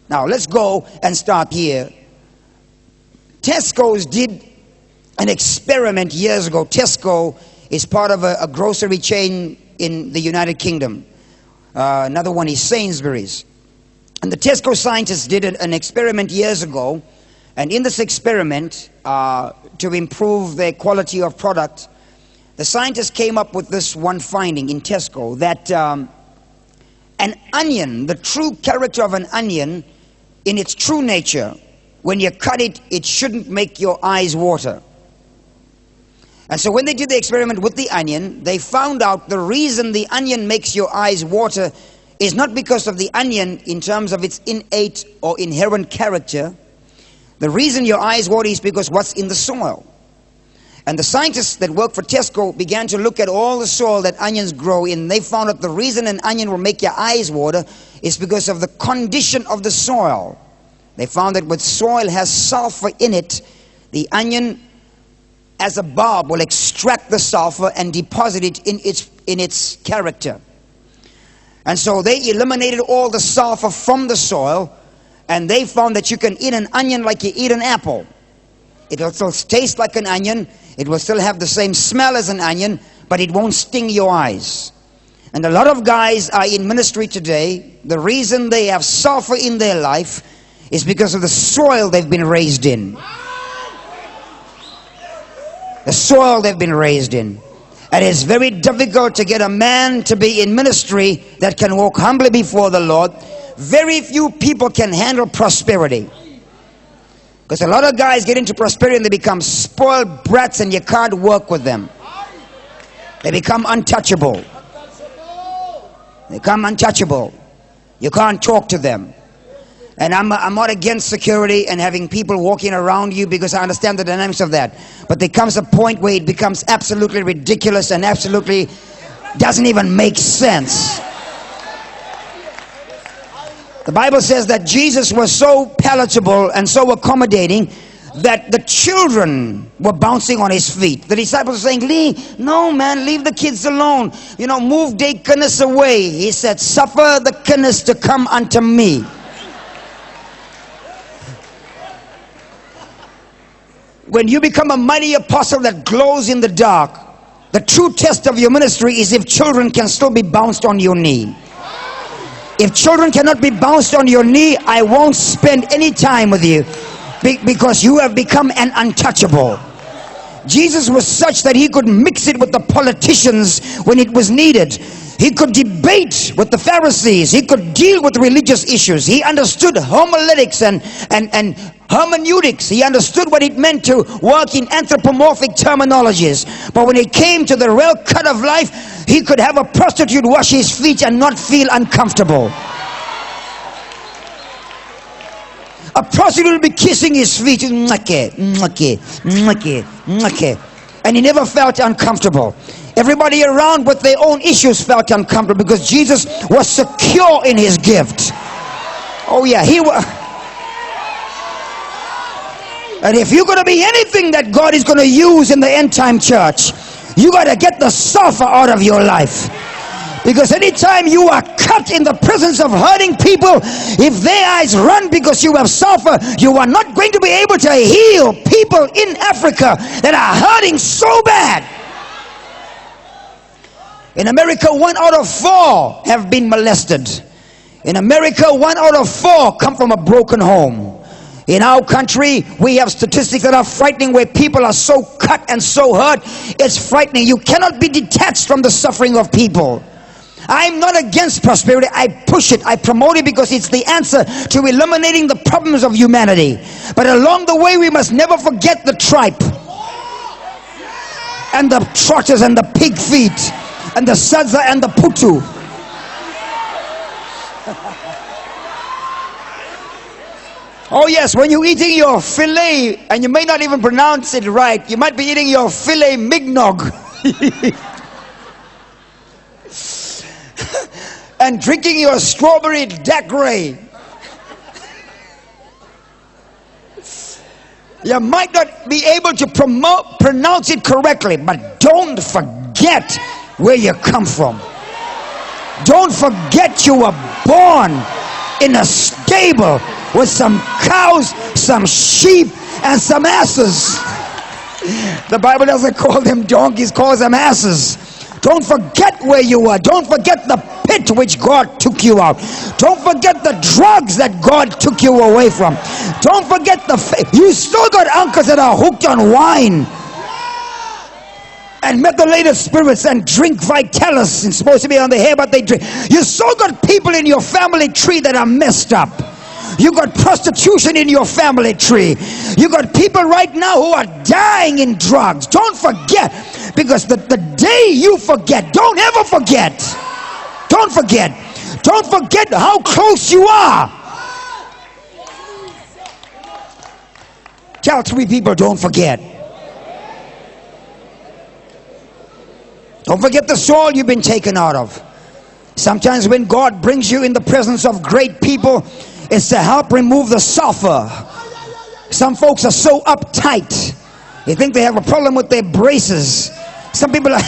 Now, let's go and start here. Tesco's did an experiment years ago. Tesco is part of a grocery chain in the United Kingdom. Another one is Sainsbury's. And the Tesco scientists did an experiment years ago. And in this experiment, to improve the quality of product, the scientists came up with this one finding in Tesco, that an onion, the true character of an onion, in its true nature, when you cut it, it shouldn't make your eyes water. And so when they did the experiment with the onion, they found out the reason the onion makes your eyes water is not because of the onion in terms of its innate or inherent character. The reason your eyes water is because what's in the soil. And the scientists that work for Tesco began to look at all the soil that onions grow in. They found out the reason an onion will make your eyes water is because of the condition of the soil. They found that when soil has sulfur in it, the onion, as a bulb, will extract the sulfur and deposit it in its character. And so they eliminated all the sulfur from the soil, and they found that you can eat an onion like you eat an apple. It will still taste like an onion. It will still have the same smell as an onion, but it won't sting your eyes. And a lot of guys are in ministry today. The reason they have sulfur in their life is because of the soil they've been raised in. The soil they've been raised in. And it's very difficult to get a man to be in ministry that can walk humbly before the Lord. Very few people can handle prosperity. Because a lot of guys get into prosperity and they become spoiled brats and you can't work with them. They become untouchable. They become untouchable. You can't talk to them. And I'm not against security and having people walking around you, because I understand the dynamics of that. But there comes a point where it becomes absolutely ridiculous and absolutely doesn't even make sense. The Bible says that Jesus was so palatable and so accommodating that the children were bouncing on his feet. The disciples were saying, no man, leave the kids alone. Move deaconess away. He said, suffer the deaconess to come unto me. When you become a mighty apostle that glows in the dark, the true test of your ministry is if children can still be bounced on your knee. If children cannot be bounced on your knee, I won't spend any time with you, because you have become an untouchable. Jesus was such that he could mix it with the politicians when it was needed. He could debate with the Pharisees. He could deal with religious issues. He understood homiletics and hermeneutics. He understood what it meant to work in anthropomorphic terminologies. But when it came to the real cut of life, he could have a prostitute wash his feet and not feel uncomfortable. A prostitute will be kissing his feet, and he never felt uncomfortable. Everybody around with their own issues felt uncomfortable, because Jesus was secure in his gift. Oh yeah, he was. And if you're going to be anything that God is going to use in the end time church, you got to get the sulfur out of your life. Because anytime you are cut in the presence of hurting people, if their eyes run because you have sulfur, you are not going to be able to heal people in Africa that are hurting so bad. In America, 1 out of 4 have been molested. In America, 1 out of 4 come from a broken home. In our country, we have statistics that are frightening, where people are so cut and so hurt, it's frightening. You cannot be detached from the suffering of people. I'm not against prosperity. I push it. I promote it, because it's the answer to eliminating the problems of humanity. But along the way, we must never forget the tripe and the trotters and the pig feet and the sadza and the putu. Oh yes, when you're eating your filet, and you may not even pronounce it right, you might be eating your filet mignon and drinking your strawberry daiquiri. You might not be able to pronounce it correctly, but don't forget where you come from. Don't forget you were born in a state stable with some cows, some sheep, and some asses. The Bible doesn't call them donkeys, calls them asses. Don't forget where you are. Don't forget the pit which God took you out. Don't forget the drugs that God took you away from. Don't forget you still got uncles that are hooked on wine and methylated spirits and drink Vitalis. It's supposed to be on the hair, but they drink. You still got people in your family tree that are messed up. You got prostitution in your family tree. You got people right now who are dying in drugs. Don't forget, because the day you forget, don't ever forget. Don't forget. Don't forget how close you are. Tell 3 people, don't forget. Don't forget the soil you've been taken out of. Sometimes when God brings you in the presence of great people, it's to help remove the sulfur. Some folks are so uptight. They think they have a problem with their braces. Some people are